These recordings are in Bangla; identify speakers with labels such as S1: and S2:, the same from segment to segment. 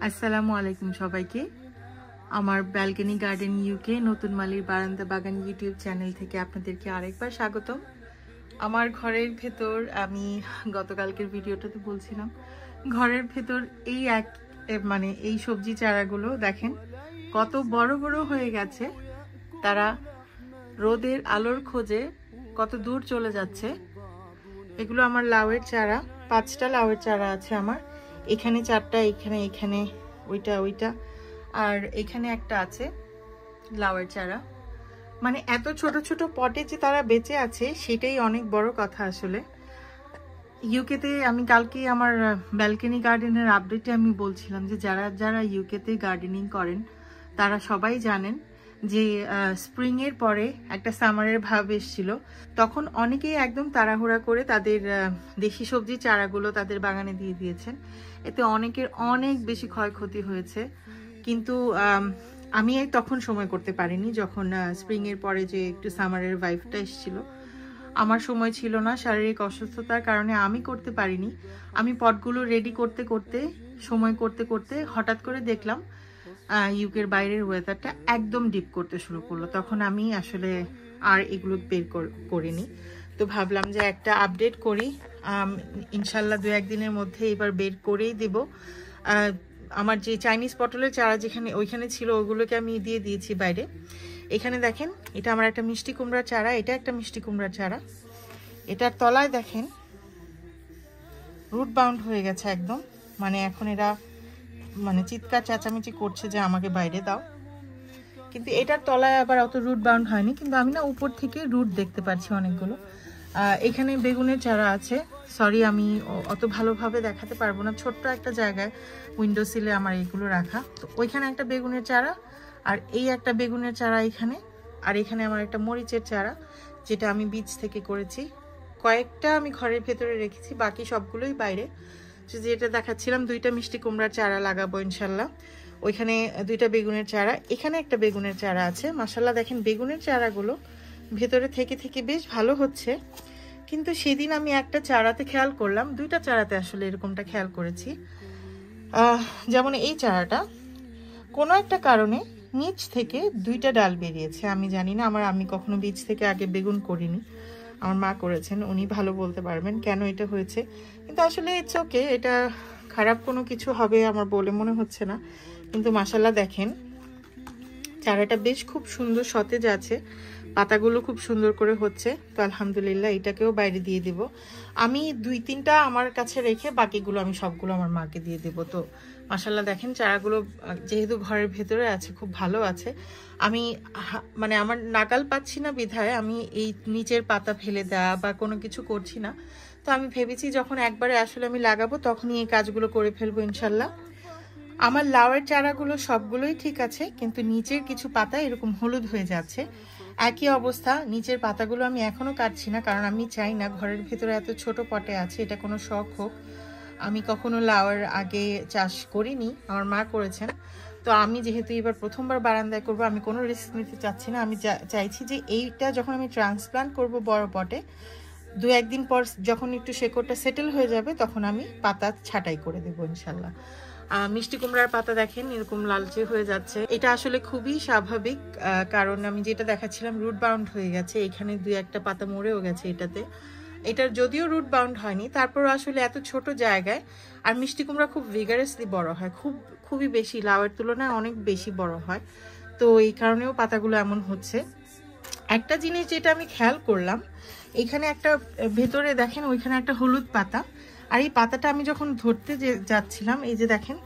S1: আসসালামু আলাইকুম সবাইকে। আমার ব্যালকনি গার্ডেন ইউকে নতুন মালির বারান্দা বাগান ইউটিউব চ্যানেল থেকে আপনাদেরকে আরেকবার স্বাগতম। আমার ঘরের ভেতর আমি গতকালকের ভিডিওটাতে বলছিলাম, ঘরের ভেতর এই এই সবজি চারাগুলো দেখেন কত বড় বড় হয়ে গেছে। তারা রোদের আলোর খোঁজে কত দূর চলে যাচ্ছে। এগুলো আমার লাউয়ের চারা, 5টা লাউয়ের চারা আছে আমার। এখানে 4টা, এখানে ওইটা আর এখানে একটা আছে লাউয়ের চারা। মানে এত ছোট ছোট পটে যে তারা বেঁচে আছে সেটাই অনেক বড় কথা। আসলে ইউকেতে আমি কালকে আমার ব্যালকনি গার্ডেনের আপডেটে আমি বলছিলাম যে যারা যারা ইউকেতে গার্ডেনিং করেন তারা সবাই জানেন যে স্প্রিং এর পরে একটা সামারের ভাব এসেছিল। তখন অনেকেই একদম তাড়াহুড়া করে তাদের দেশি সবজি চারাগুলো তাদের বাগানে দিয়ে দিয়েছেন। এতে অনেকের অনেক বেশি ক্ষয়ক্ষতি হয়েছে। কিন্তু আমি তখন সময় করতে পারিনি, যখন স্প্রিং এর পরে যে একটু সামারের ভাইবটা এসেছিল। আমার সময় ছিল না, শারীরিক অসুস্থতার কারণে আমি করতে পারিনি। আমি পটগুলো রেডি করতে করতে সময় করতে করতে হঠাৎ করে দেখলাম ইউকের বাইরের ওয়েদারটা একদম ডিপ করতে শুরু করলো। তখন আমি আসলে আর এগুলো বের করিনি। তো ভাবলাম যে একটা আপডেট করি, ইনশাল্লাহ 2-1 দিনের মধ্যে এবার বের করেই দেব। আমার যে চাইনিজ পটলের চারা যেখানে ওইখানে ছিল ওগুলোকে আমি দিয়ে দিয়েছি বাইরে। এখানে দেখেন এটা আমার একটা মিষ্টি কুমড়ার চারা, এটা একটা মিষ্টি কুমড়ার চারা। এটার তলায় দেখেন রুট বাউন্ড হয়ে গেছে একদম। মানে এখন এরা চিৎকার চেঁচামেচি করছে যে আমাকে বাইরে দাও। কিন্তু এটার তলায় আবার অত রুট বাউন্ড হয়নি, কিন্তু আমি না উপর থেকে রুট দেখতে পাচ্ছি অনেকগুলো। এখানে বেগুনের চারা আছে। সরি, আমি অত ভালোভাবে দেখাতে পারবো না, ছোট্ট একটা জায়গায় উইন্ডো সিলে আমার এগুলো রাখা। তো ওইখানে একটা বেগুনের চারা, আর এই একটা বেগুনের চারা এখানে, আর এখানে আমার একটা মরিচের চারা যেটা আমি বীজ থেকে করেছি। কয়েকটা আমি ঘরের ভেতরে রেখেছি, বাকি সবগুলোই বাইরে। যেটা দেখাচ্ছিলাম 2টা মিষ্টি কুমড়ার চারা লাগাবো ইনশাল্লাহ। ওইখানে 2টা বেগুনের চারা, এখানে একটা বেগুনের চারা আছে। মাশাল্লাহ দেখেন বেগুনের চারাগুলো ভেতরে থেকে থেকে বেশ ভালো হচ্ছে। কিন্তু সেদিন আমি একটা চারাতে খেয়াল করলাম, 2টা চারাতে আসলে এরকমটা খেয়াল করেছি। যেমন এই চারাটা কোনো একটা কারণে নিচ থেকে 2টা ডাল বেরিয়েছে। আমি জানি না, আমি কখনো বীজ থেকে আগে বেগুন করিনি, আমার মা করেছেন, উনি ভালো বলতে পারবেন কেন এটা হয়েছে। কিন্তু আসলে ইটস ওকে, এটা খারাপ কোনো কিছু হবে আমার বলে মনে হচ্ছে না। কিন্তু মাশাল্লাহ দেখেন চারাটা বেশ খুব সুন্দর সতেজ আছে, পাতাগুলো খুব সুন্দর করে হচ্ছে। তো আলহামদুলিল্লাহ এটাকেও বাইরে দিয়ে দেব। আমি 2-3টা আমার কাছে রেখে বাকিগুলো আমি সবগুলো আমার মাকে দিয়ে দেব। তো মাশাল্লাহ দেখেন চারাগুলো যেহেতু ঘরের ভেতরে আছে খুব ভালো আছে। আমি আমার নাগাল পাচ্ছি না বিধায় আমি এই নিচের পাতা ফেলে দেওয়া বা কোনো কিছু করছি না। তো আমি ভেবেছি যখন একবারে আসলে আমি লাগাবো তখনই এই কাজগুলো করে ফেলবো ইনশাল্লাহ। আমার লাউয়ের চারাগুলো সবগুলোই ঠিক আছে, কিন্তু নিচের কিছু পাতা এরকম হলুদ হয়ে যাচ্ছে। একই অবস্থা, নিচের পাতাগুলো আমি এখনো কাটছি না, কারণ আমি চাই না ঘরের ভেতরে এত ছোট পটে আছে এটা কোনো শখ হোক। আমি কখনো লাউয়ের আগে চাষ করিনি, আমার মা করেছেন। তো আমি যেহেতু এবার প্রথমবার বারান্দায় করবো, আমি কোনো রিস্ক নিতে চাচ্ছি না। আমি চাইছি যে এইটা যখন আমি ট্রান্সপ্লান্ট করব বড় পটে, 2-1 দিন পর যখন একটু শেকড়টা সেটেল হয়ে যাবে তখন আমি পাতা ছাঁটাই করে দেবো ইনশাল্লাহ। মিষ্টি কুমড়ার পাতা দেখেন এরকম লালচে হয়ে যাচ্ছে, এটা আসলে খুবই স্বাভাবিক। কারণ আমি যেটা দেখাচ্ছিলাম রুট বাউন্ড হয়ে গেছে, এখানে 2-1টা পাতা মরেও গেছে এটার যদিও রুট বাউন্ড হয়নি, তারপর আসলে এত ছোট জায়গায়। আর মিষ্টি কুমড়া খুব ভিগারাসলি বড় হয়, খুবই বেশি, লাউয়ের তুলনায় অনেক বেশি বড় হয়। তো এই কারণেও পাতাগুলো এমন হচ্ছে। একটা জিনিস যেটা আমি খেয়াল করলাম, এখানে একটা ভেতরে দেখেন ওইখানে একটা হলুদ পাতা, আর এই পাতাটা আমি যখন ধরতে যাচ্ছিলাম, এই যে দেখেন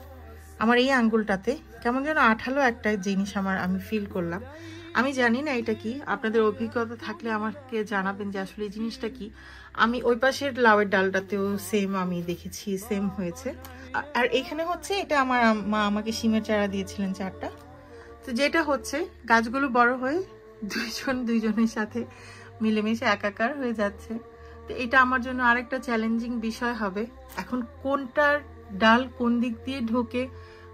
S1: আমার এই আঙ্গুলটাতে কেমন যেন আঠালো একটা জিনিস আমি ফিল করলাম। আমি জানি না এটা কি, আপনাদের অভিজ্ঞতা থাকলে আমাকে জানাবেন যে আসলে এই জিনিসটা কি। আমি ওই পাশের লাউয়ের ডালটাতেও সেম আমি দেখেছি, সেম হয়েছে। আর এখানে হচ্ছে এটা আমার মা আমাকে শিমের চারা দিয়েছিলেন 4টা। তো যেটা হচ্ছে গাছগুলো বড় হয়ে দুইজনের সাথে মিলেমিশে একাকার হয়ে যাচ্ছে। তো এটা আমার জন্য আরেকটা চ্যালেঞ্জিং বিষয় হবে। এখন কোনটার ডাল কোন দিক দিয়ে ঢোকে,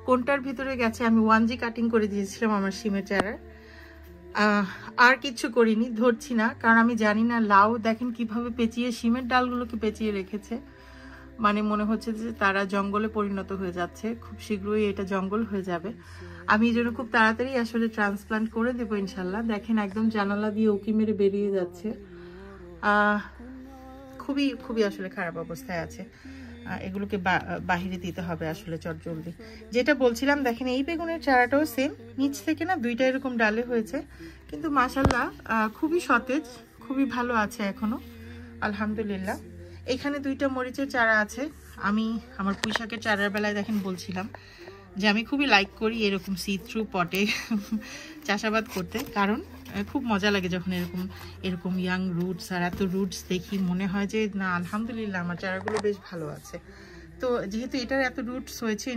S1: কোনটার ভিতরে গেছে। আমি 1G কাটিং করে দিয়েছিলাম আমার শিমের চারার, আর কিছু করিনি, ধরছি না, কারণ আমি জানি না। লাউ দেখেন কিভাবে পেঁচিয়ে শিমের ডালগুলোকে পেঁচিয়ে রেখেছে, মানে মনে হচ্ছে যে তারা জঙ্গলে পরিণত হয়ে যাচ্ছে, খুব শীঘ্রই এটা জঙ্গল হয়ে যাবে। আমি এই জন্য খুব তাড়াতাড়ি আসলে ট্রান্সপ্লান্ট করে দেবো ইনশাল্লাহ। দেখেন একদম জানালা দিয়ে উকি মেরে বেরিয়ে যাচ্ছে, খুবই খুবই আসলে খারাপ অবস্থায় আছে। এগুলোকে বাহিরে দিতে হবে আসলে চটজলদি। যেটা বলছিলাম, দেখেন এই বেগুনের চারাটাও সেম, নিচ থেকে না দুইটা এরকম ডালে হয়েছে, কিন্তু মাশাআল্লাহ খুবই সতেজ, খুবই ভালো আছে এখনো আলহামদুলিল্লাহ। এখানে দুইটা মরিচের চারা আছে। আমি আমার পুঁই শাকের চারার বেলায় দেখেন বলছিলাম যে আমি খুবই লাইক করি এরকম সি থ্রু পটে চাষাবাদ করতে, কারণ খুব মজা লাগে যখন এরকম এরকম ইয়াং রুটস আর এত রুটস দেখি, মনে হয় যে না আলহামদুলিল্লাহ আমার চারাগুলো বেশ ভালো আছে। তো যেহেতু এটার এত রুটস হয়েছে,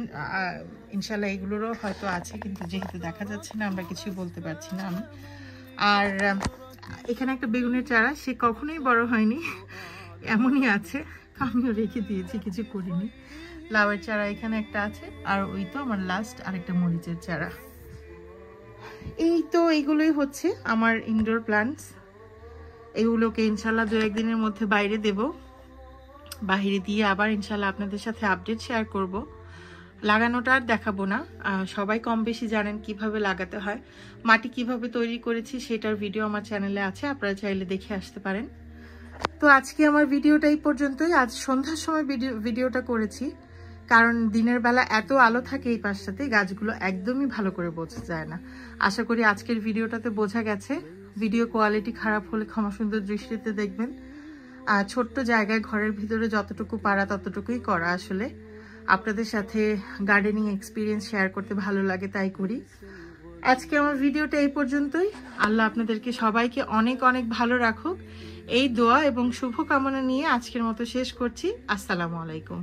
S1: ইনশাল্লাহ এগুলোরও হয়তো আছে, কিন্তু যেহেতু দেখা যাচ্ছে না আমরা কিছুই বলতে পারছি না আমি। আর এখানে একটা বেগুনের চারা, সে কখনোই বড় হয়নি, এমনই আছে, আমিও রেখে দিয়েছি, কিছু করিনি। লাউয়ের চারা এখানে একটা আছে, আর ওই তো আমার লাস্ট আরেকটা মরিচের চারা। এই তো এইগুলোই হচ্ছে আমার ইনডোর প্ল্যান্টস। এগুলোকে ইনশাল্লাহ 2-1 দিনের মধ্যে বাইরে দেব, বাইরে দিয়ে আবার ইনশাল্লাহ আপনাদের সাথে আপডেট শেয়ার করব। লাগানোটা আর দেখাবো না, সবাই কম বেশি জানেন কিভাবে লাগাতে হয়। মাটি কিভাবে তৈরি করেছি সেটার ভিডিও আমার চ্যানেলে আছে, আপনারা চাইলে দেখে আসতে পারেন। তো আজকে আমার ভিডিওটা এই পর্যন্তই। আজ সন্ধ্যার সময় ভিডিওটা করেছি, কারণ দিনের বেলা এত আলো থাকে এই পাশটাতে, গাছগুলো একদমই ভালো করে বোঝা যায় না। আশা করি আজকের ভিডিওটাতে বোঝা গেছে। ভিডিও কোয়ালিটি খারাপ হলে ক্ষমা সুন্দর দৃষ্টিতে দেখবেন। ছোট্ট জায়গায় ঘরের ভিতরে যতটুকু পারা ততটুকুই করা, আসলে আপনাদের সাথে গার্ডেনিং এক্সপিরিয়েন্স শেয়ার করতে ভালো লাগে তাই করি। আজকে আমার ভিডিওটা এই পর্যন্তই। আল্লাহ আপনাদেরকে সবাইকে অনেক অনেক ভালো রাখুক, এই দোয়া এবং শুভকামনা নিয়ে আজকের মতো শেষ করছি। আসসালামু আলাইকুম।